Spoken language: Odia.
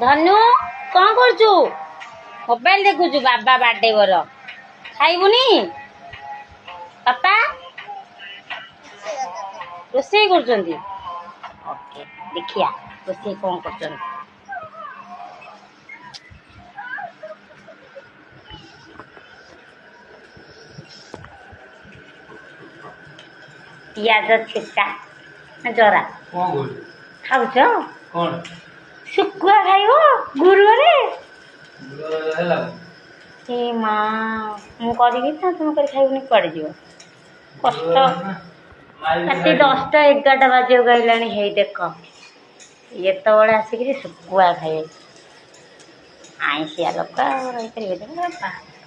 ଧନୁ କଣ କରୁଛୁ? ମୋବାଇଲ ଦେଖୁଛୁ? ବାବା ବାର୍ଥଡେ बर ଖାଇବୁନି? ବାପା ରୋଷେଇ କରୁଛନ୍ତି। ଓକେ ଦେଖିଆ ରୋଷେଇ କଣ କରୁଛନ୍ତି। ପିଆଜ ଛେଚା ଜରା ଖାଉଛ? ଶୁଖୁଆ ଖାଇବ ଗୁରୁବାରେ? ଏ ମା ମୁଁ କରିବି ନା ତୁମେ କରି ଖାଇବୁନି? କୁଆଡ଼େ ଯିବ? କଷ୍ଟ। ରାତି 10ଟା 11ଟା ବାଜିବାକୁ ଆଇଲାଣି। ହେଇ ଦେଖ ଏତେବେଳେ ଆସିକିରି ଶୁଖୁଆ ଖାଇବେ। ଆଇଁଷିଆ ଲୋକ ଆଉ ରହିପାରିବେ ପାଖ।